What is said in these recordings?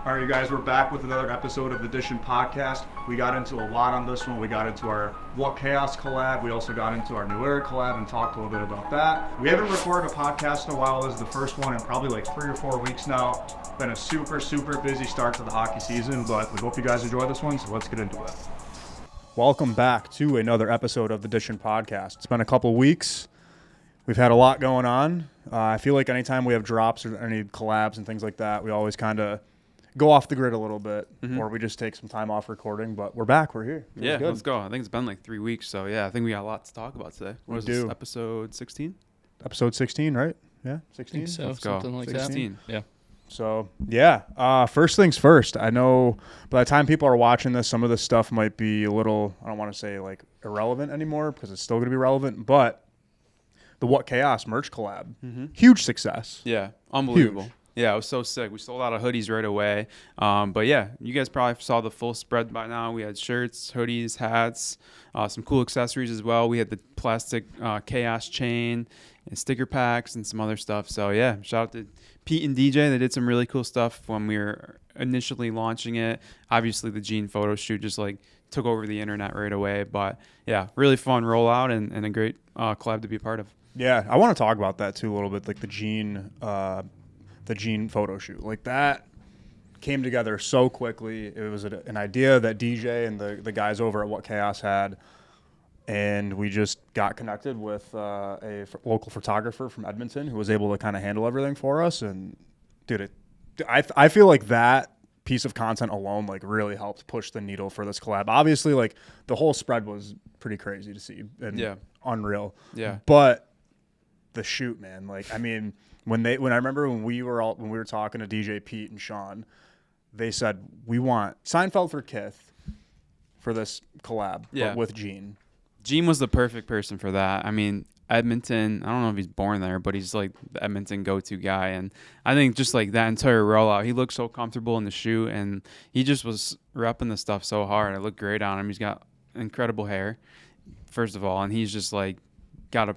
All right, you guys, we're back with another episode of the DISHIN podcast. We got into a lot on this one. We got into our What Chaos collab. We also got into our New Era collab and talked a little bit about that. We haven't recorded a podcast in a while. This is the first one in probably like 3 or 4 weeks now. Been a super busy start to the hockey season, but we hope you guys enjoy this one, so let's get into it. Welcome back to another episode of the DISHIN podcast. It's been a couple weeks. We've had a lot going on. I feel like anytime we have drops or any collabs and things like that, we always kind of go off the grid a little bit, or we just take some time off recording, but we're back. We're here. Yeah, let's go. I think it's been like 3 weeks, so yeah, I think we got a lot to talk about today. What is this, episode 16? Episode 16, right? Yeah, 16? I think so, let's go. Something like 16. that. Yeah. So, yeah, first things first. I know by the time people are watching this, some of this stuff might be a little, I don't want to say like irrelevant anymore because it's still going to be relevant, but the What Chaos merch collab, huge success. Yeah, unbelievable. Huge. Yeah, it was so sick. We sold out of hoodies right away. But yeah, you guys probably saw the full spread by now. We had shirts, hoodies, hats, some cool accessories as well. We had the plastic Chaos chain and sticker packs and some other stuff. So yeah, shout out to Pete and DJ. They did some really cool stuff when we were initially launching it. Obviously, the Gene photo shoot just like took over the internet right away. But yeah, really fun rollout and a great collab to be a part of. Yeah, I want to talk about that too a little bit, like the Gene photo shoot. Like that came together so quickly. It was an idea that DJ and the guys over at What Chaos had, and we just got connected with a local photographer from Edmonton who was able to kind of handle everything for us. And dude, I feel like that piece of content alone like really helped push the needle for this collab. Obviously, like the whole spread was pretty crazy to see and unreal. Yeah, but the shoot, man, like I mean, when I remember when we were talking to DJ Pete and Sean, they said we want Seinfeld for Kith for this collab, but with Gene. Gene was the perfect person for that. I mean, Edmonton, I don't know if he's born there, but he's like the Edmonton go-to guy. And I think just like that entire rollout, he looked so comfortable in the shoot, and he just was repping the stuff so hard. It looked great on him. He's got incredible hair, first of all, and he's just like got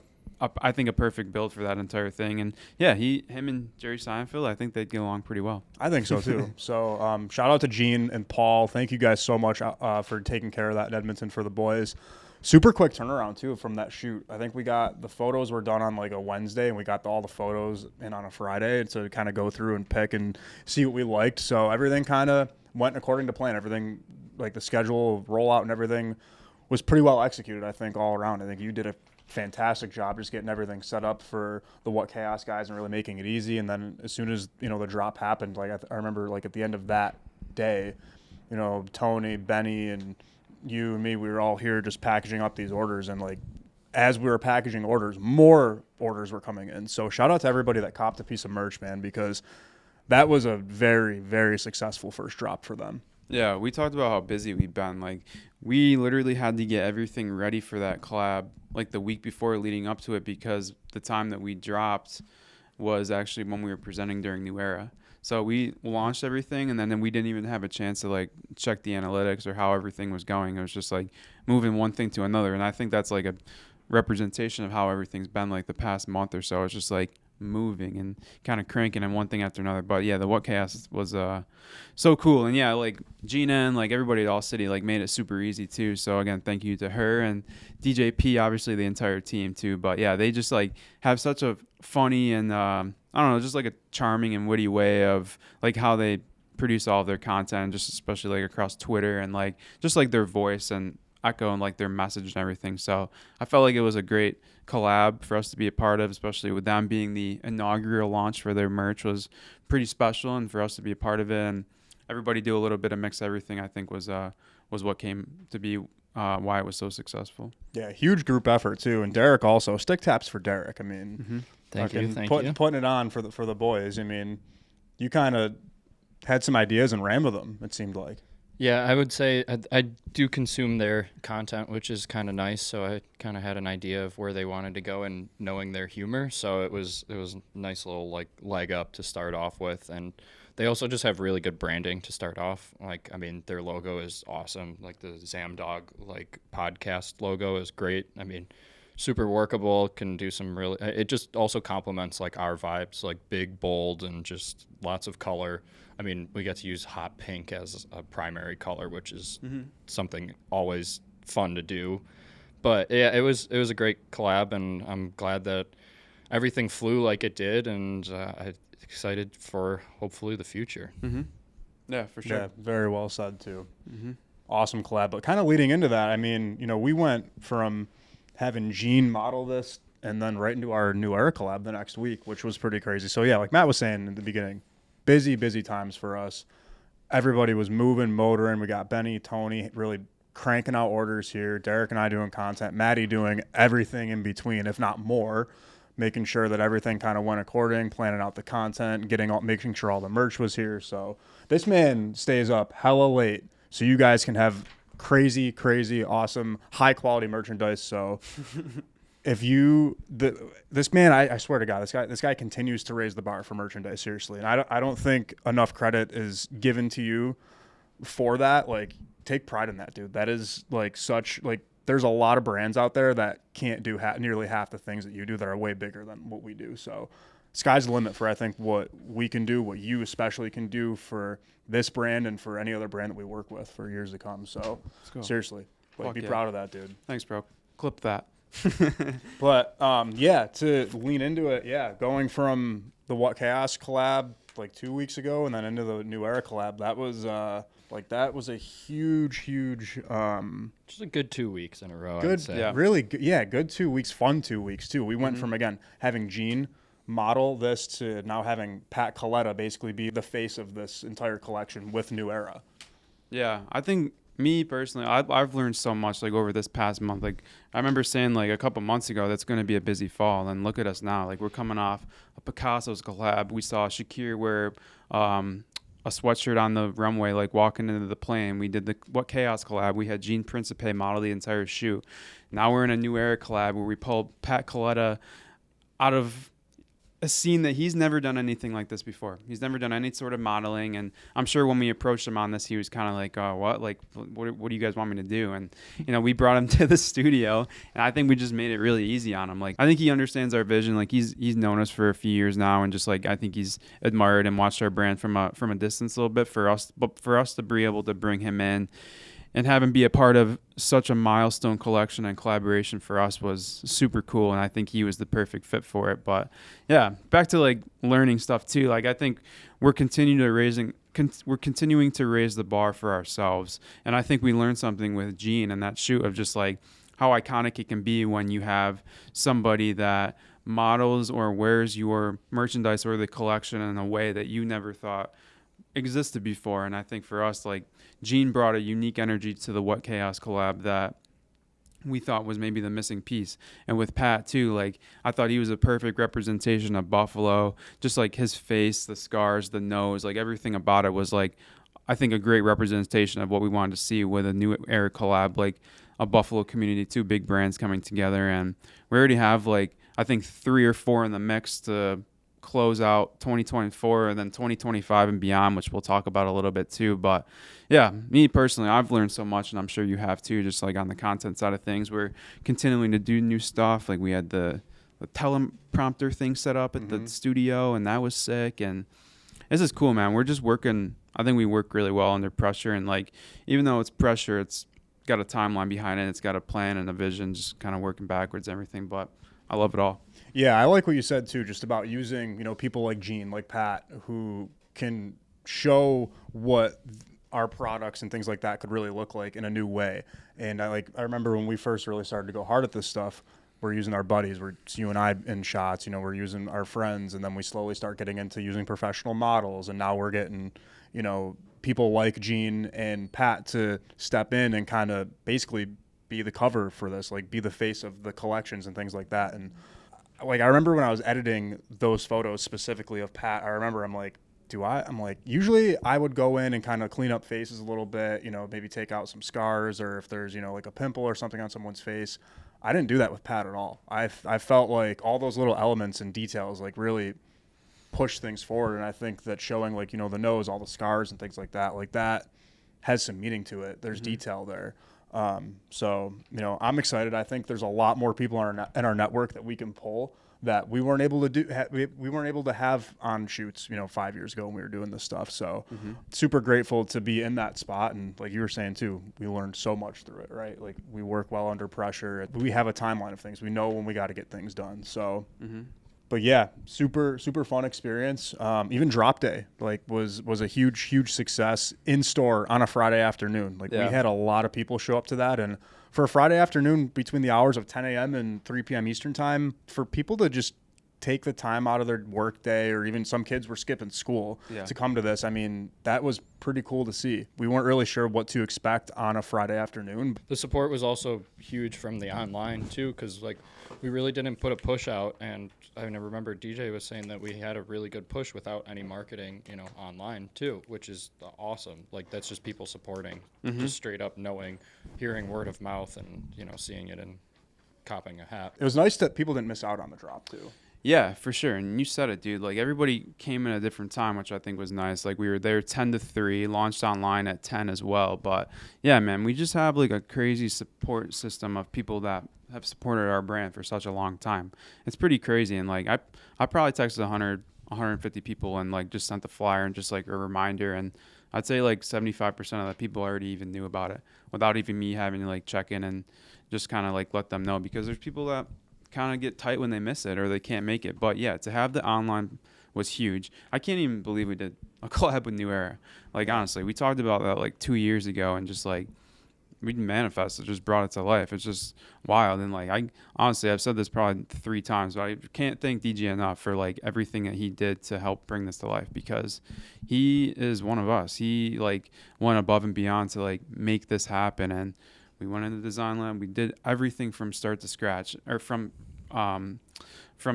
I think a perfect build for that entire thing. And yeah, him and Jerry Seinfeld, I think they'd get along pretty well. I think so too. So shout out to Gene and Paul. Thank you guys so much for taking care of that in Edmonton for the boys. Super quick turnaround too from that shoot. I think the photos were done on like a Wednesday, and we got all the photos in on a Friday to kind of go through and pick and see what we liked. So everything kind of went according to plan. Everything, like the schedule, rollout and everything was pretty well executed, I think, all around. I think you did a fantastic job just getting everything set up for the What Chaos guys and really making it easy. And then as soon as, the drop happened, like I remember like at the end of that day, Tony, Benny, and you and me, we were all here just packaging up these orders. And like, as we were packaging orders, more orders were coming in. So shout out to everybody that copped a piece of merch, man, because that was a very, very successful first drop for them. Yeah, we talked about how busy we've been. Like, we literally had to get everything ready for that collab like the week before leading up to it, because the time that we dropped was actually when we were presenting during New Era. So we launched everything, and then we didn't even have a chance to like check the analytics or how everything was going. It was just like moving one thing to another. And I think that's like a representation of how everything's been like the past month or so. It's just like moving and kind of cranking and one thing after another. But yeah, the What Chaos was so cool. And yeah, like Gina and like everybody at All City like made it super easy too. So again, thank you to her and DJ P, obviously the entire team too. But yeah, they just like have such a funny and I don't know, just like a charming and witty way of like how they produce all of their content, just especially like across Twitter and like just like their voice and echo and like their message and everything. So I felt like it was a great collab for us to be a part of, especially with them being the inaugural launch for their merch was pretty special, and for us to be a part of it and everybody do a little bit of mix everything, I think was what came to be why it was so successful. Yeah, huge group effort too. And Derek also, stick taps for Derek. I mean, Thank you. Putting it on for the boys. I mean, you kind of had some ideas and ran with them, it seemed like. Yeah, I would say I do consume their content, which is kind of nice. So I kind of had an idea of where they wanted to go and knowing their humor. So it was a nice little like leg up to start off with. And they also just have really good branding to start off. Like, I mean, their logo is awesome. Like the Zamdog like podcast logo is great. I mean, super workable, can do some really, it just also complements like our vibes, like big, bold, and just lots of color. I mean, we get to use hot pink as a primary color, which is something always fun to do. But yeah, it was a great collab, and I'm glad that everything flew like it did, and I'm excited for hopefully the future. Yeah, for sure. Yeah, very well said too. Awesome collab. But kind of leading into that, I mean, we went from having Gene model this and then right into our New Era collab the next week, which was pretty crazy. So yeah, like Matt was saying in the beginning, busy times for us. Everybody was moving, motoring. We got Benny, Tony really cranking out orders here. Derek and I doing content. Maddie doing everything in between, if not more, making sure that everything kind of went according, planning out the content, making sure all the merch was here. So this man stays up hella late so you guys can have crazy, awesome, high quality merchandise. So if this man, I swear to God, this guy continues to raise the bar for merchandise, seriously. And I don't think enough credit is given to you for that. Like, take pride in that, dude. That is like there's a lot of brands out there that can't do nearly half the things that you do that are way bigger than what we do. So sky's the limit for, I think, what we can do, what you especially can do for this brand and for any other brand that we work with for years to come. So seriously, be proud of that, dude. Thanks, bro. Clip that. But yeah, to lean into it, yeah, going from the What Chaos collab like 2 weeks ago and then into the New Era collab, that was a huge Just a good 2 weeks in a row. good, I'd say. yeah, really good, yeah, good 2 weeks, fun 2 weeks too. We went from, again, having Gene model this to now having Pat Coletta basically be the face of this entire collection with New Era. Yeah, I think me personally, I've learned so much like over this past month. Like I remember saying like a couple months ago that's going to be a busy fall, and look at us now. Like we're coming off a Picasso's collab. We saw Shakir wear a sweatshirt on the runway, like walking into the plane. We did the What Chaos collab. We had Gene Principe model the entire shoot. Now we're in a New Era collab where we pulled Pat Coletta out of a scene that he's never done anything like this before. He's never done any sort of modeling, and I'm sure when we approached him on this, he was kind of like, "Oh, what? Like, what do you guys want me to do?" And we brought him to the studio, and I think we just made it really easy on him. Like, I think he understands our vision. Like, he's known us for a few years now, and just like I think he's admired and watched our brand from a distance a little bit. But for us to be able to bring him in and have him be a part of such a milestone collection and collaboration for us was super cool, and I think he was the perfect fit for it. But yeah, back to like learning stuff too. Like I think we're continuing to raise the bar for ourselves, and I think we learned something with Gene and that shoot of just like how iconic it can be when you have somebody that models or wears your merchandise or the collection in a way that you never thought existed before. And I think for us, like Gene brought a unique energy to the What Chaos collab that we thought was maybe the missing piece. And with Pat too, like I thought he was a perfect representation of Buffalo, just like his face, the scars, the nose, like everything about it was like, I think a great representation of what we wanted to see with a New Era collab, like a Buffalo community, two big brands coming together. And we already have like, I think 3 or 4 in the mix to close out 2024 and then 2025 and beyond, which we'll talk about a little bit too. But yeah, me personally, I've learned so much, and I'm sure you have too, just like on the content side of things. We're continuing to do new stuff. Like we had the teleprompter thing set up at the studio, and that was sick. And this is cool, man. We're just working. I think we work really well under pressure, and like even though it's pressure, it's got a timeline behind it. It's got a plan and a vision, just kind of working backwards, everything. But I love it all. Yeah, I like what you said too, just about using, people like Gene, like Pat, who can show what our products and things like that could really look like in a new way. And I remember when we first really started to go hard at this stuff, we're using our buddies, it's you and I in shots, we're using our friends, and then we slowly start getting into using professional models, and now we're getting, people like Gene and Pat to step in and kind of basically be the cover for this, like be the face of the collections and things like that. And like I remember when I was editing those photos specifically of Pat, I remember I'm like, usually I would go in and kind of clean up faces a little bit, maybe take out some scars, or if there's, like a pimple or something on someone's face. I didn't do that with Pat at all. I felt like all those little elements and details like really push things forward. And I think that showing like, the nose, all the scars and things like that has some meaning to it. There's detail there. So, I'm excited. I think there's a lot more people in our network that we can pull that we weren't able to do. We weren't able to have on shoots, 5 years ago when we were doing this stuff. So super grateful to be in that spot. And like you were saying too, we learned so much through it, right? Like we work well under pressure. We have a timeline of things. We know when we got to get things done. So, but yeah, super fun experience. Even drop day was a huge success in store on a Friday afternoon. We had a lot of people show up to that, and for a Friday afternoon between the hours of 10 a.m. and 3 p.m. Eastern time, for people to just take the time out of their work day, or even some kids were skipping school to come to this. I mean, that was pretty cool to see. We weren't really sure what to expect on a Friday afternoon. The support was also huge from the online too, because we really didn't put a push out, and I remember DJ was saying that we had a really good push without any marketing, online too, which is awesome. That's just people supporting, just straight up hearing word of mouth and, seeing it and copping a hat. It was nice that people didn't miss out on the drop too. Yeah, for sure. And you said it, dude. Everybody came in a different time, which I think was nice. We were there 10 to 3, launched online at 10 as well. But yeah, man, we just have a crazy support system of people that have supported our brand for such a long time. It's pretty crazy. And I probably texted 150 people and just sent the flyer and just a reminder. And I'd say 75% of the people already even knew about it without even me having to check in and just kind of let them know, because there's people that kind of get tight when they miss it or they can't make it. But yeah, to have the online was huge. I can't even believe we did a collab with New Era. Honestly, we talked about that 2 years ago, and just we manifested, just brought it to life. It's just wild. And I've said this probably 3 times, but I can't thank DJ enough for everything that he did to help bring this to life, because he is one of us. He went above and beyond to make this happen. And we went into the design lab. We did everything from start to scratch, or from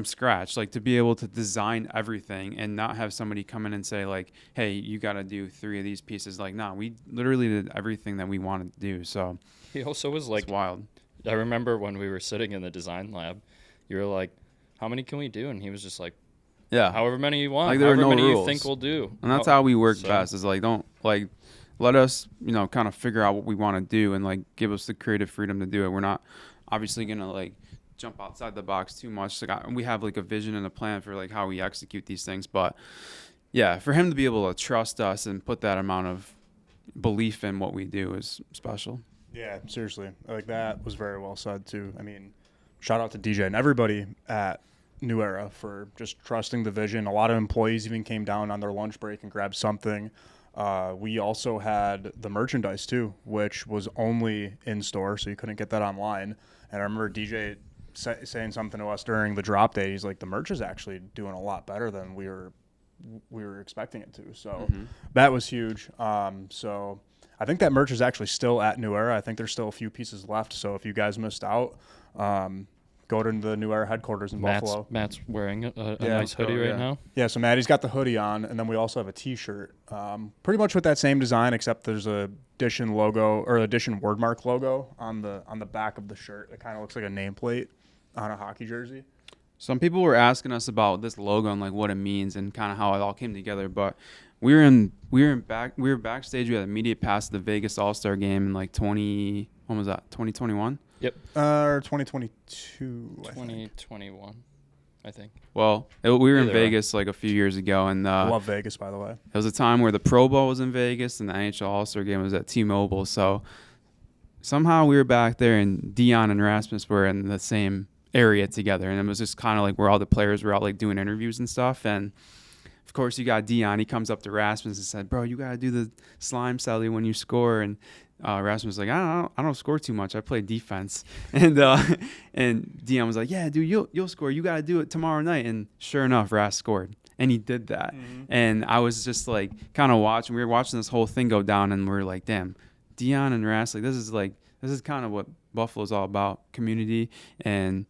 scratch, to be able to design everything and not have somebody come in and say hey, you got to do 3 of these pieces. Nah, we literally did everything that we wanted to do. So he also was it's wild. I remember when we were sitting in the design lab, you were like, how many can we do? And he was just yeah, however many you want, there are however no many rules. you think we'll do. And that's how we work best, is don't let us, kind of figure out what we want to do, and give us the creative freedom to do it. We're not obviously going to jump outside the box too much. We have a vision and a plan for how we execute these things. But yeah, for him to be able to trust us and put that amount of belief in what we do is special. Yeah, seriously. That was very well said too. I mean, shout out to DJ and everybody at New Era for just trusting the vision. A lot of employees even came down on their lunch break and grabbed something. We also had the merchandise too, which was only in store, so you couldn't get that online. And I remember DJ saying something to us during the drop day. He's like, the merch is actually doing a lot better than we were expecting it to. So that was huge. So I think that merch is actually still at New Era. I think there's still a few pieces left. So if you guys missed out, go to the New Era headquarters in Buffalo. Matt's wearing a nice hoodie right now. Yeah, so Maddie's got the hoodie on, and then we also have a T-shirt, pretty much with that same design, except there's a DISHIN logo, or a DISHIN wordmark logo on the back of the shirt. It kind of looks like a nameplate on a hockey jersey. Some people were asking us about this logo and what it means and kind of how it all came together, but we were backstage. We had a immediate pass to the Vegas All-Star game in when was that? 2021. Yep. 2022. 2021, I think. Well, we were in Vegas a few years ago, and I love Vegas, by the way. It was a time where the Pro Bowl was in Vegas and the NHL All-Star game was at T-Mobile. So somehow we were back there, and Dion and Rasmus were in the same area together, and it was just kind of where all the players were out doing interviews and stuff. And of course, you got Dion. He comes up to Rasmus and said, "Bro, you gotta do the slime celly when you score." And Rasmus was like, I don't score too much. I play defense. And Dion was like, "Yeah, dude, you'll score. You gotta do it tomorrow night." And sure enough, Ras scored, and he did that. And I was just kind of watching. We were watching this whole thing go down, and we were like, "Damn, Dion and Ras, this is kind of what Buffalo's all about, community." And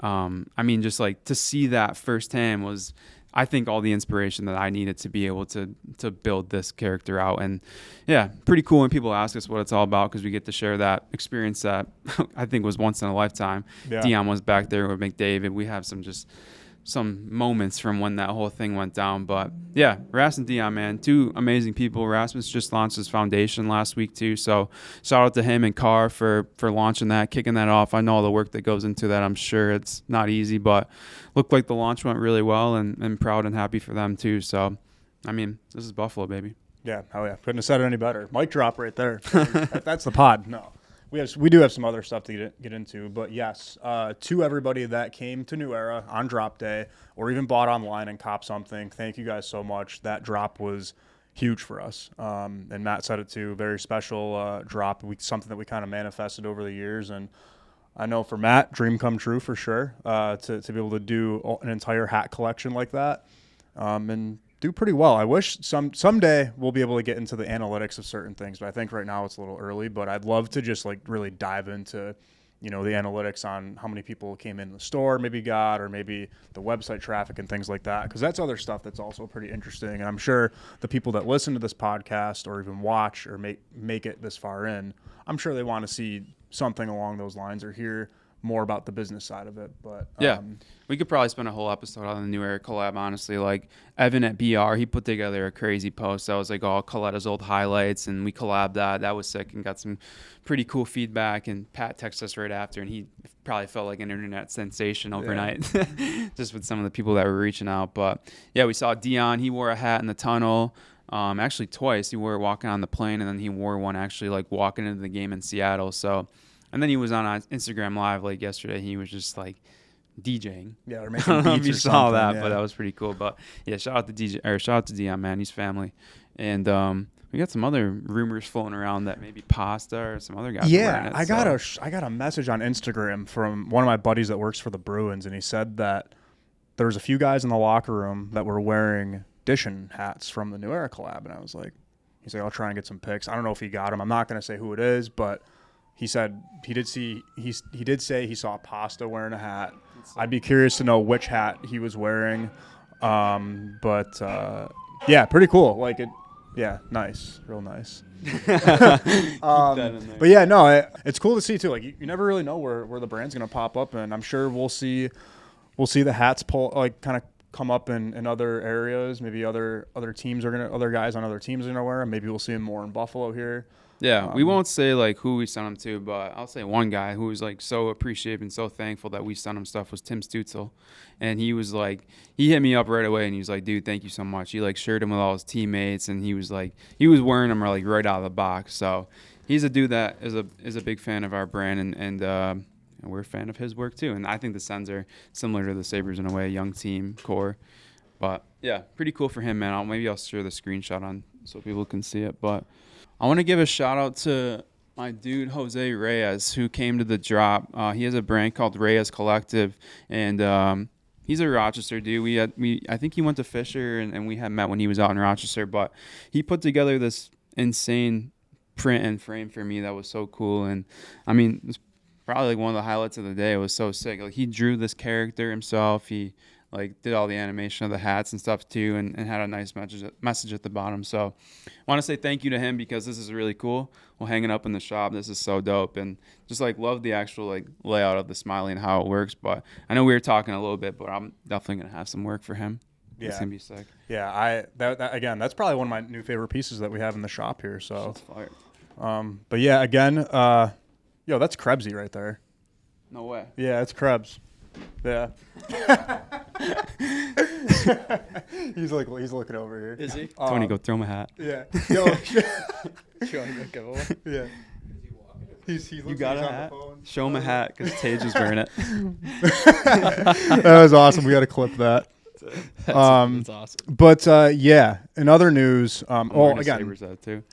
I mean, just to see that firsthand was, I think, all the inspiration that I needed to be able to build this character out. And yeah, pretty cool when people ask us what it's all about, because we get to share that experience that I think was once in a lifetime. Yeah. Dion was back there with McDavid. We have some just some moments from when that whole thing went down. But yeah, Ras and Dion, man, two amazing people. Rasmus just launched his foundation last week too, so shout out to him and Carr for launching that, kicking that off. I know all the work that goes into that. I'm sure it's not easy, but looked like the launch went really well, and proud and happy for them too. So I mean, this is Buffalo, baby. Yeah, hell yeah. Couldn't have said it any better. Mic drop right there. That's the pod. No. We do have some other stuff to get into, but yes, to everybody that came to New Era on drop day or even bought online and copped something, thank you guys so much. That drop was huge for us. And Matt said it too, very special drop, something that we kind of manifested over the years. And I know for Matt, dream come true for sure, to be able to do an entire hat collection like that. And do pretty well. I wish someday we'll be able to get into the analytics of certain things, but I think right now it's a little early. But I'd love to just like really dive into, the analytics on how many people came in the store, maybe got, or maybe the website traffic and things like that, because that's other stuff that's also pretty interesting. And I'm sure the people that listen to this podcast or even watch or make it this far in, I'm sure they want to see something along those lines or hear more about the business side of it. But yeah, we could probably spend a whole episode on the New Era collab, honestly. Like Evan at BR, he put together a crazy post that was like all Coletta's old highlights, and we collabed that was sick and got some pretty cool feedback. And Pat texted us right after, and he probably felt like an internet sensation overnight, just with some of the people that were reaching out. But yeah, we saw Dion, he wore a hat in the tunnel, actually twice. He wore it walking on the plane, and then he wore one actually like walking into the game in Seattle. So, and then he was on Instagram Live like yesterday. He was just like DJing. Yeah, or I making don't know if beats you or saw something, that, yeah. but that was pretty cool. But yeah, shout out to Dion, man. He's family. And we got some other rumors floating around that maybe Pasta or some other guys. Yeah, I got a message on Instagram from one of my buddies that works for the Bruins, and he said that there was a few guys in the locker room that were wearing DISHIN hats from the New Era collab, and I was like, he's like, I'll try and get some pics. I don't know if he got them. I'm not going to say who it is, but he said he did say he saw Pasta wearing a hat. I'd be curious to know which hat he was wearing. But yeah, pretty cool. Like it. Yeah, nice, real nice. But yeah, no, it's cool to see too. Like you never really know where the brand's gonna pop up, and I'm sure we'll see the hats kind of come up in other areas. Maybe other guys on other teams are gonna wear them. Maybe we'll see them more in Buffalo here. Yeah, we won't say like who we sent them to, but I'll say one guy who was like so appreciative and so thankful that we sent him stuff was Tim Stutzel. And he was like, he hit me up right away and he was like, dude, thank you so much. He like shared him with all his teammates, and he was wearing them like right out of the box. So he's a dude that is a big fan of our brand, and we're a fan of his work too. And I think the Sens are similar to the Sabres in a way, young team, core. But yeah, pretty cool for him, man. Maybe I'll share the screenshot on so people can see it. But I want to give a shout out to my dude Jose Reyes, who came to the drop. He has a brand called Reyes Collective, and he's a Rochester dude. I think he went to Fisher, and we had met when he was out in Rochester. But he put together this insane print and frame for me that was so cool. And I mean, it's probably like one of the highlights of the day. It was so sick. Like he drew this character himself. He like did all the animation of the hats and stuff too, and had a nice message at the bottom. So I want to say thank you to him because this is really cool. We'll hang it up in the shop. This is so dope, and just like love the actual like layout of the smiley and how it works. But I know we were talking a little bit, but I'm definitely gonna have some work for him. Yeah, it's gonna be sick. Yeah, that again, that's probably one of my new favorite pieces that we have in the shop here. So, Shit's fire. But yeah, again, that's Krebsy right there. No way. Yeah, it's Krebs. Yeah. he's looking over here. Is he? Tony, go throw him a hat. Yeah. Yo. Yeah. He's You got a hat? Show him a hat because Tage is wearing it. That was awesome. We got to clip that. That's awesome. But yeah, in other news, again, Sabres that too.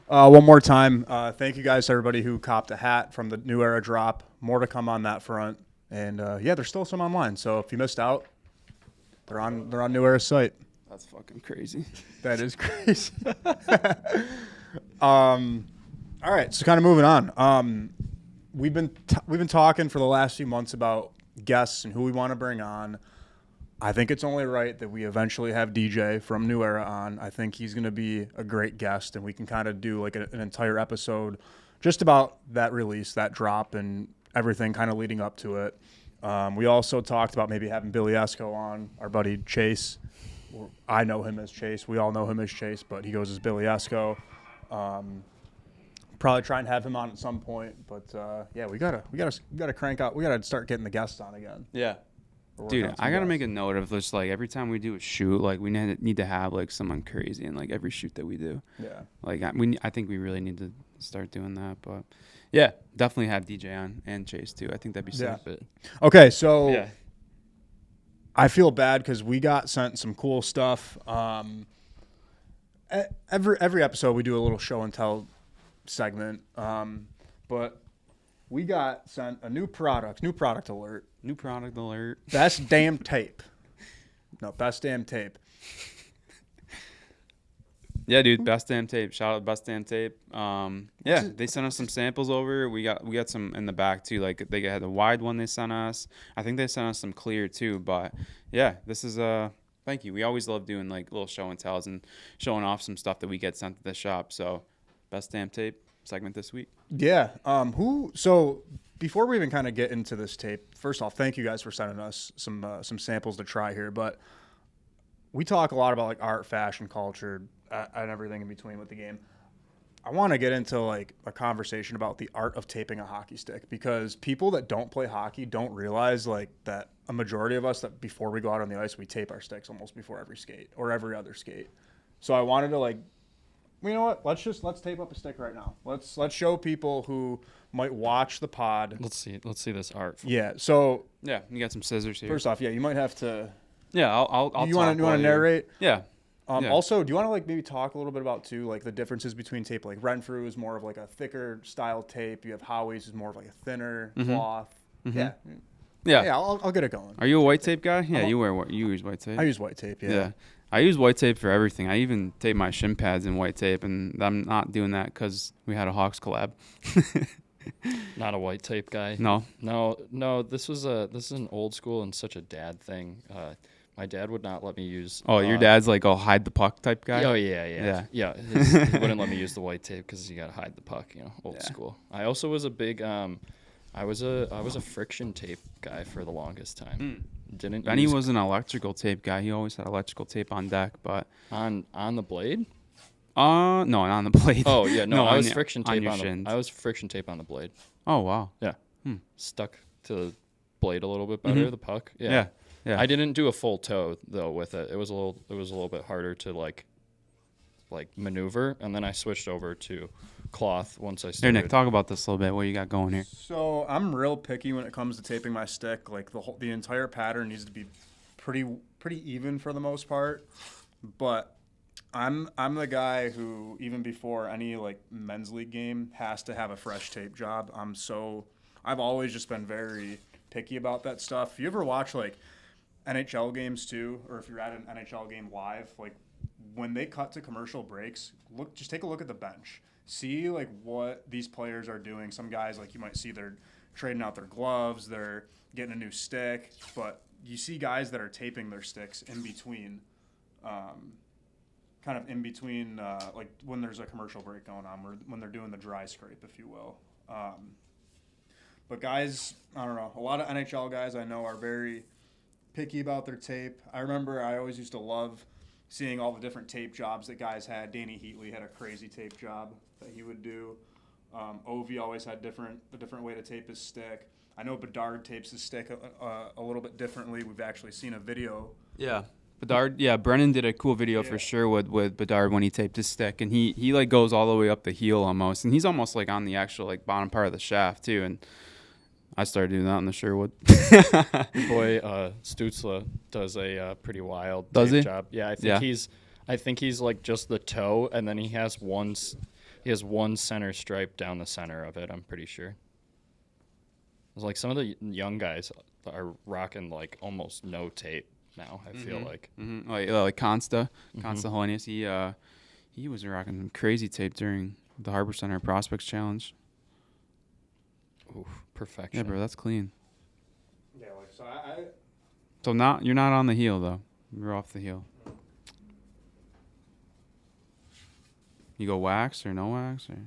one more time, thank you guys to everybody who copped a hat from the New Era drop. More to come on that front. And yeah, there's still some online. So if you missed out, they're on New Era's site. That's fucking crazy. That is crazy. All right, so kind of moving on. We've been talking for the last few months about guests and who we want to bring on. I think it's only right that we eventually have DJ from New Era on. I think he's going to be a great guest, and we can kind of do like an entire episode just about that release, that drop, and everything kind of leading up to it. We also talked about maybe having Billy Esco on, our buddy Chase. I know him as Chase. We all know him as Chase, but he goes as Billy Esco. Probably try and have him on at some point, but yeah, we gotta crank out. We gotta start getting the guests on again. Yeah. Dude, I gotta make a note of this. Like every time we do a shoot, like we need to have like someone crazy in like every shoot that we do. Yeah. Like I think we really need to start doing that. But yeah, definitely have DJ on and Chase too. I think that'd be sick. Yeah. Okay, so Yeah. I feel bad because we got sent some cool stuff. Every episode we do a little show and tell segment, but we got sent a new product alert. New product alert. Best damn tape. No, best damn tape. Yeah, dude, best damn tape. Shout out best damn tape. Yeah, they sent us some samples over. We got some in the back too. Like they had a wide one they sent us. I think they sent us some clear too. But yeah, this is thank you. We always love doing like little show and tells and showing off some stuff that we get sent to the shop. So best damn tape segment this week. Yeah. So before we even kind of get into this tape, first off, thank you guys for sending us some samples to try here. But we talk a lot about like art, fashion, culture, and everything in between with the game. I want to get into like a conversation about the art of taping a hockey stick, because people that don't play hockey don't realize like that a majority of us that before we go out on the ice, we tape our sticks almost before every skate or every other skate. So I wanted to like, you know what? Let's tape up a stick right now. Let's show people who might watch the pod. Let's see this art. Yeah. So Yeah, you got some scissors here. first off, yeah, you might have to. Yeah, I'll You want to narrate? Yeah. Yeah. Also, do you want to like maybe talk a little bit about too like the differences between tape? Like Renfrew is more of like a thicker style tape. You have Howie's is more of like a thinner cloth. Yeah. Yeah. I'll get it going. Are you a white tape guy? Yeah, you use white tape. I use white tape. Yeah. I use white tape for everything. I even tape my shin pads in white tape, and I'm not doing that because we had a Hawks collab. Not a white tape guy. No. This is an old school and such a dad thing. My dad would not let me use. Oh, your dad's like, hide the puck type guy? Oh yeah. He wouldn't let me use the white tape because you gotta hide the puck. Old school. I also was a big I was a friction tape guy for the longest time. Benny was an electrical tape guy. He always had electrical tape on deck, but on the blade. No, on the blade. Oh yeah, no, I was friction tape your on shins. I was friction tape on the blade. Oh wow. Yeah. Stuck to the blade a little bit better. The puck. Yeah. I didn't do a full toe though with it. It was a little bit harder to like maneuver, and then I switched over to cloth once I started. Here, Nick, talk about this a little bit. What you got going here? So I'm real picky when it comes to taping my stick. Like the entire pattern needs to be pretty even for the most part. But I'm the guy who even before any like men's league game has to have a fresh tape job. I've always just been very picky about that stuff. If you ever watch like NHL games too, or if you're at an NHL game live, like when they cut to commercial breaks, just take a look at the bench. See like what these players are doing. Some guys like you might see they're trading out their gloves, they're getting a new stick, but you see guys that are taping their sticks in between, kind of in between, like when there's a commercial break going on, when they're doing the dry scrape, if you will. But guys, I don't know, a lot of NHL guys I know are very picky about their tape. I remember I always used to love seeing all the different tape jobs that guys had. Danny Heatley had a crazy tape job that he would do. Ovi always had a different way to tape his stick. I know Bedard tapes his stick a little bit differently. We've actually seen a video. Yeah. Bedard, yeah, Brennan did a cool video for sure with Bedard when he taped his stick, and he like goes all the way up the heel almost, and he's almost like on the actual like bottom part of the shaft too, and I started doing that on the Sherwood. Your boy Stutzla does a pretty wild tape job. Yeah, I think he's like just the toe, and then he has one center stripe down the center of it. I'm pretty sure. It's like some of the young guys are rocking like almost no tape now. I feel like like Consta Holiness. He was rocking crazy tape during the Harbor Center Prospects Challenge. Ooh, perfection. Yeah, bro, that's clean. Yeah, like so I So now you're not on the heel though. You're off the heel. You go wax or no wax or?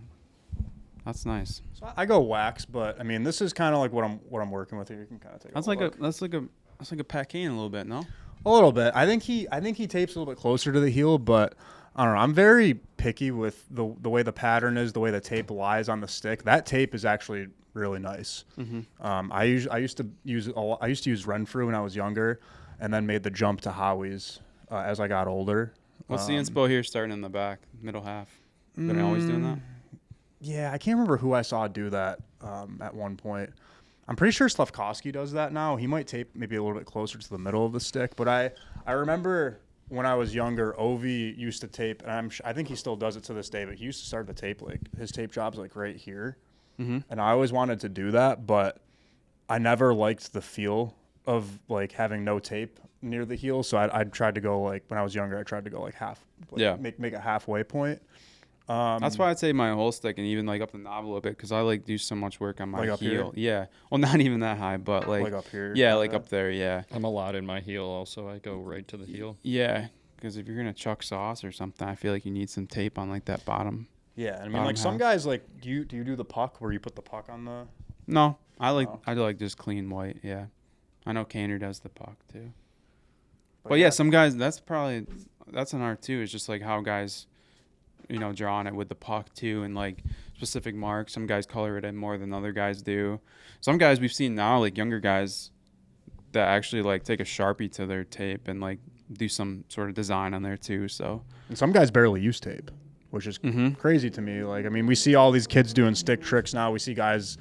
That's nice. So I go wax, but I mean, this is kind of like what I'm working with here. You can kind of take. That's like a Pat Kane a little bit, no? A little bit. I think he tapes a little bit closer to the heel, but I don't know. I'm very picky with the way the pattern is, the way the tape lies on the stick. That tape is actually really nice. Mm-hmm. I used to use Renfrew when I was younger, and then made the jump to Howie's as I got older. What's the inspo here starting in the back, middle half? Been always doing that? Yeah, I can't remember who I saw do that at one point. I'm pretty sure Slavkovsky does that now. He might tape maybe a little bit closer to the middle of the stick, but I remember when I was younger, Ovi used to tape, and I think he still does it to this day, but he used to start the tape, like his tape job's like right here. Mm-hmm. And I always wanted to do that, but I never liked the feel of like having no tape near the heel. So I tried to go like, when I was younger, I tried to go like half, make a halfway point. That's why I'd say my whole stick and even like up the knob a little bit, because I like do so much work on my Like up heel. here? Yeah. Well, not even that high, but like up here. Yeah, like up there. Yeah. I'm a lot in my heel also. I go right to the heel. Yeah, because if you're gonna chuck sauce or something, I feel like you need some tape on like that bottom. Yeah, I mean, like some guys like do you do the puck where you put the puck on the? No, I like just clean white. Yeah, I know Kaner does the puck too. But yeah, some guys that's an art too. It's just like how guys, draw on it with the puck too, and like specific marks. Some guys color it in more than other guys do. Some guys we've seen now, like younger guys, that actually like take a Sharpie to their tape and like do some sort of design on there too. So and some guys barely use tape, which is crazy to me. Like, I mean, we see all these kids doing stick tricks now. We see guys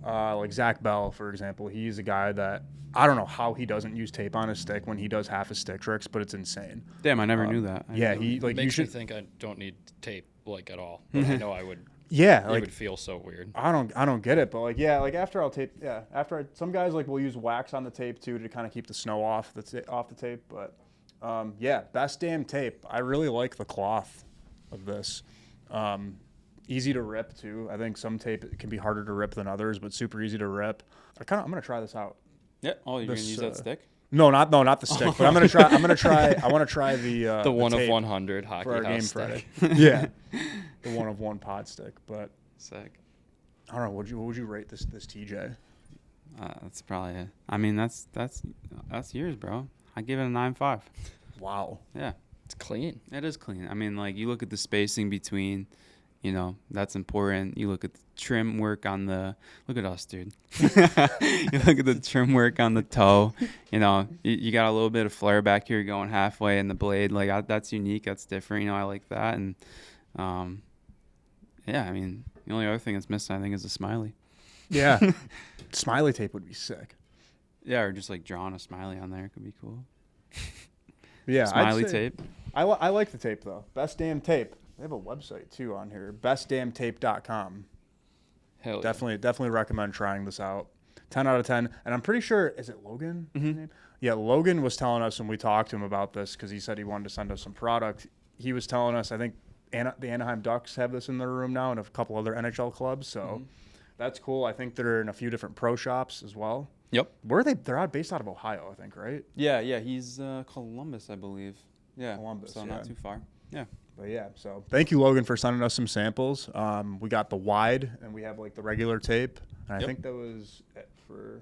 like Zach Bell, for example. He's a guy that I don't know how he doesn't use tape on his stick when he does half his stick tricks, but it's insane. Damn, I never knew that. He like Makes you should me think I don't need tape like at all. But I know I would. Yeah, It like would feel so weird. I don't get it, but like after I'll tape, some guys like will use wax on the tape too to kind of keep the snow off the tape, but best damn tape. I really like the cloth of this. Easy to rip too. I think some tape can be harder to rip than others, but super easy to rip. I'm gonna try this out. Yeah. Oh, you're gonna use that stick? No, not the stick, but I'm gonna try. I want to try the one tape of 100 hockey for our house game stick. Friday. Yeah, the 1 of 1 pod stick. But Sick. I don't know. What would you rate this TJ? That's probably. I mean, that's yours, bro. I give it a 9.5. Wow. Yeah. It's clean. It is clean. I mean, like you look at the spacing between. That's important. You look at the trim work on the. Look at us, dude. You look at the trim work on the toe. You got a little bit of flare back here going halfway in the blade. Like that's unique. That's different. I like that. And, yeah. I mean, the only other thing that's missing, I think, is a smiley. Yeah. Smiley tape would be sick. Yeah, or just like drawing a smiley on there could be cool. Yeah. Smiley tape. I like the tape though. Best damn tape. They have a website too on here, bestdamntape.com. Hell yeah. Definitely recommend trying this out. 10 out of 10. And I'm pretty sure, is it Logan? Mm-hmm. Yeah, Logan was telling us when we talked to him about this, because he said he wanted to send us some product. He was telling us, I think the Anaheim Ducks have this in their room now and a couple other NHL clubs. So that's cool. I think they're in a few different pro shops as well. Yep. Where are they? They're based out of Ohio, I think, right? Yeah. He's Columbus, I believe. Yeah. Columbus, So yeah. not too far. Yeah. But yeah, so thank you, Logan, for sending us some samples. We got the wide, and we have like the regular tape, and I think that was it for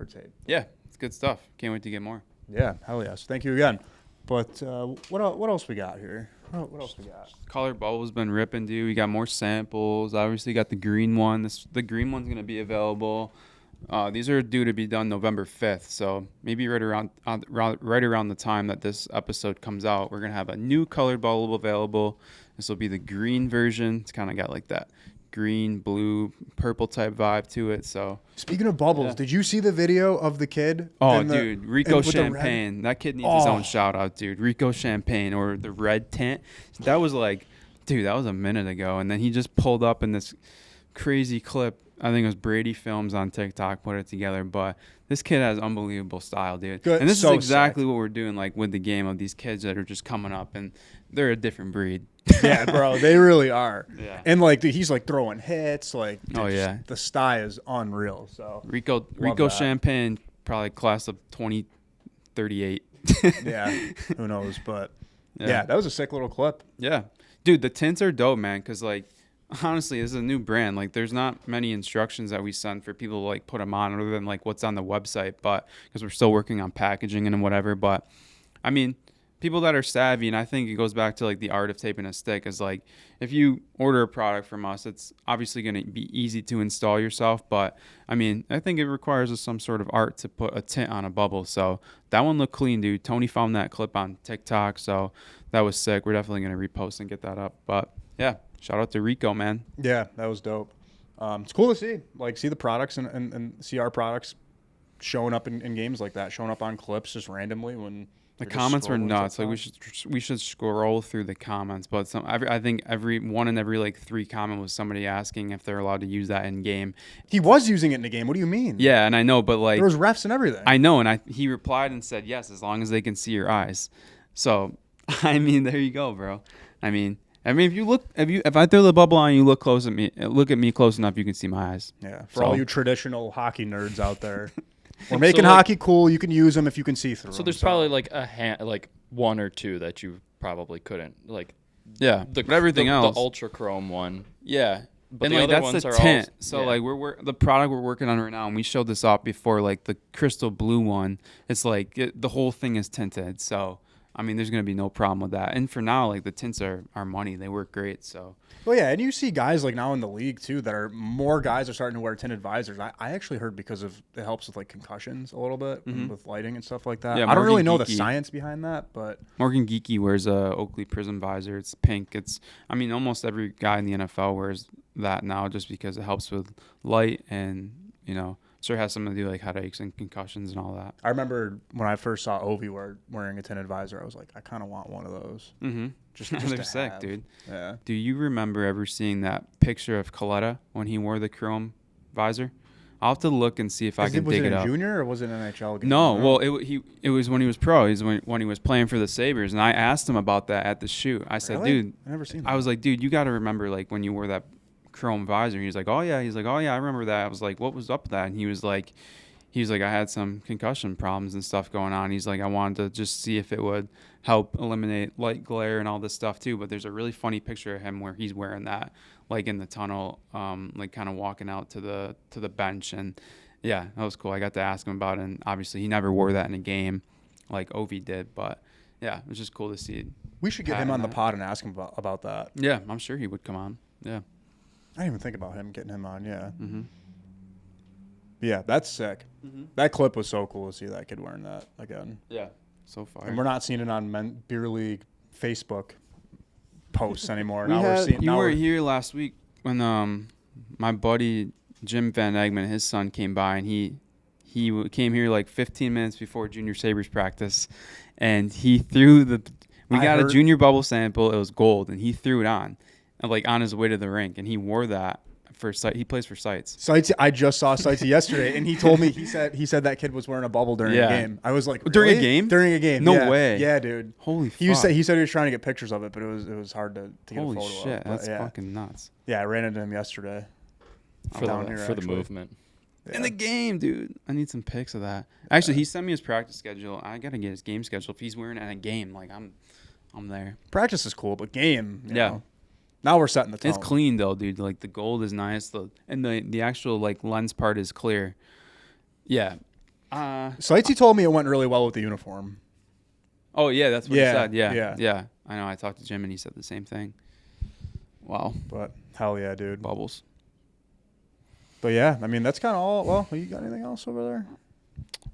tape. Yeah, it's good stuff. Can't wait to get more. Yeah, hell yes. Thank you again. But what else we got here? What else we got? Color Bubble's been ripping, dude. We got more samples. Obviously, got the green one. The green one's gonna be available. These are due to be done November 5th, so maybe right around the time that this episode comes out, we're gonna have a new colored bubble available. This will be the green version. It's kind of got like that green, blue, purple type vibe to it. So speaking of bubbles, did you see the video of the kid? Oh, dude, Rico Champagne. That kid needs his own shout out, dude. Rico Champagne, or the red tint. That was like, dude, that was a minute ago, and then he just pulled up in this crazy clip. I think it was Brady Films on TikTok put it together, but this kid has unbelievable style, dude. Good. And this So is exactly sick. what we're doing, like with the game of these kids that are just coming up, and they're a different breed. Yeah, bro, they really are. Yeah. And like he's like throwing hits, like Oh, yeah. the style is unreal. So Rico that. Champagne, probably class of 2038. yeah, who knows? But yeah, that was a sick little clip. Yeah. Dude, the tints are dope, man, because like honestly, this is a new brand. Like, there's not many instructions that we send for people to like put them on, other than like what's on the website. But because we're still working on packaging and whatever. But I mean, people that are savvy, and I think it goes back to like the art of taping a stick, is like if you order a product from us, it's obviously going to be easy to install yourself. But I mean, I think it requires some sort of art to put a tint on a bubble. So that one looked clean, dude. Tony found that clip on TikTok, so that was sick. We're definitely going to repost and get that up. But yeah. Shout out to Rico, man. Yeah, that was dope. It's cool to see the products and see our products showing up in games like that, showing up on clips just randomly when the comments were nuts. Like we should scroll through the comments, but I think every like 3 comment was somebody asking if they're allowed to use that in game. He was using it in the game. What do you mean? Yeah, and I know, but like there was refs and everything. I know, and he replied and said yes, as long as they can see your eyes. So I mean, there you go, bro. I mean, if I throw the bubble on you, look at me close enough, you can see my eyes. Yeah. For all you traditional hockey nerds out there, we're making hockey cool. You can use them if you can see through. So there's probably like 1 or 2 that you probably couldn't like. Yeah. But everything else, the ultra chrome one. Yeah. But and the like other that's ones the are tint. all, So yeah. like we're the product we're working on right now, and we showed this off before. Like the crystal blue one, it's like the whole thing is tinted. So I mean, there's gonna be no problem with that. And for now, like the tints are money. They work great. So. Well, yeah, and you see guys like now in the league too that are more guys are starting to wear tinted visors. I actually heard because of it helps with like concussions a little bit with lighting and stuff like that. Yeah, I don't really know Morgan the Geeky. science behind that, but Morgan Geeky wears a Oakley Prism visor. It's pink. I mean, almost every guy in the NFL wears that now just because it helps with light and, sure has something to do like headaches and concussions and all that. I remember when I first saw Ovi wearing a tinted visor, I was like, I kind of want one of those. Mm-hmm. Just They're to sick, have. dude. Yeah. Do you remember ever seeing that picture of COLLAB when he wore the chrome visor? I'll have to look and see if I can dig it up. Was it in junior or was it an NHL game? No, well, it was when he was pro. It was when he was playing for the Sabres, and I asked him about that at the shoot. I said, Really? dude, I never seen that. I was like, dude, you got to remember like when you wore that chrome visor. He's like, oh yeah. I remember that. I was like, what was up with that? And he was like, I had some concussion problems and stuff going on. He's like, I wanted to just see if it would help eliminate light glare and all this stuff too. But there's a really funny picture of him where he's wearing that, like in the tunnel, like kind of walking out to the bench. And yeah, that was cool. I got to ask him about it. And obviously he never wore that in a game like Ovi did. But yeah, it was just cool to see. We should get him on the pod and ask him about that. Yeah, I'm sure he would come on. Yeah. I didn't even think about getting him on. Yeah. Mm-hmm. Yeah, that's sick. Mm-hmm. That clip was so cool to see that kid wearing that again. Yeah. So far. And we're not seeing it on Beer League Facebook posts anymore. You were here last week when my buddy Jim Van Egman, his son, came by, and he came here like 15 minutes before Junior Sabres practice, and he threw we got a junior bubble sample. It was gold, and he threw it on, like on his way to the rink, and he wore that. He plays for Sites. I just saw Sites yesterday, and he told me he said that kid was wearing a bubble during a game. I was like, really? During a game? During a game. No way. Yeah, dude. Holy fuck. He said he was trying to get pictures of it, but it was hard to get Holy a photo shit, of. that's fucking nuts. Yeah, I ran into him yesterday. For the movement. Yeah. In the game, dude. I need some pics of that. Actually, he sent me his practice schedule. I gotta get his game schedule. If he's wearing it in a game, like I'm there. Practice is cool, but game, you Yeah. know. Now we're setting the tone. It's clean though, dude. Like the gold is nice, and the actual like lens part is clear. Yeah. Sightsy told me it went really well with the uniform. Oh yeah, that's what he said. Yeah. Yeah. I know. I talked to Jim and he said the same thing. Wow. But hell yeah, dude. Bubbles. But yeah, I mean that's kind of all. Well, you got anything else over there?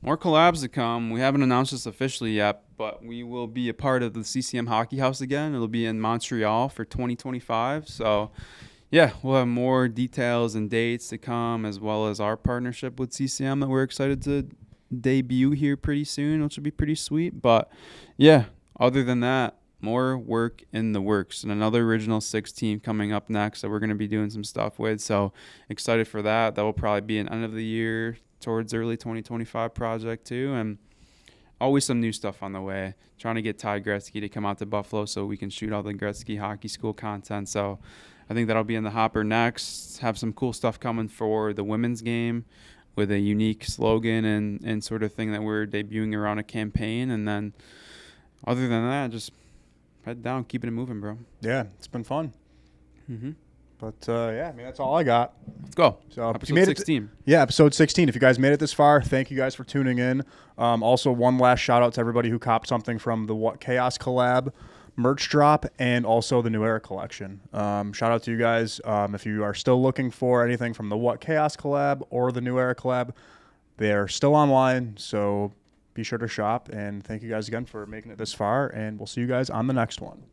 More collabs to come. We haven't announced this officially yet, but we will be a part of the CCM Hockey House again. It'll be in Montreal for 2025. So, yeah, we'll have more details and dates to come, as well as our partnership with CCM that we're excited to debut here pretty soon, which will be pretty sweet. But, yeah, other than that, more work in the works. And another Original 6 team coming up next that we're going to be doing some stuff with. So, excited for that. That will probably be an end of the year towards early 2025 project too, and always some new stuff on the way. Trying to get Ty Gretzky to come out to Buffalo so we can shoot all the Gretzky Hockey School content. So I think that'll be in the hopper next. Have some cool stuff coming for the women's game with a unique slogan and sort of thing that we're debuting around a campaign. And then other than that, just head down, keeping it moving, bro. Yeah, it's been fun. Mm-hmm. But yeah, I mean that's all I got. Let's go. So if you Episode made 16. Yeah, episode 16. If you guys made it this far, thank you guys for tuning in. Also, one last shout out to everybody who copped something from the What Chaos collab merch drop and also the New Era collection. Shout out to you guys. If you are still looking for anything from the What Chaos collab or the New Era collab, they're still online. So be sure to shop. And thank you guys again for making it this far. And we'll see you guys on the next one.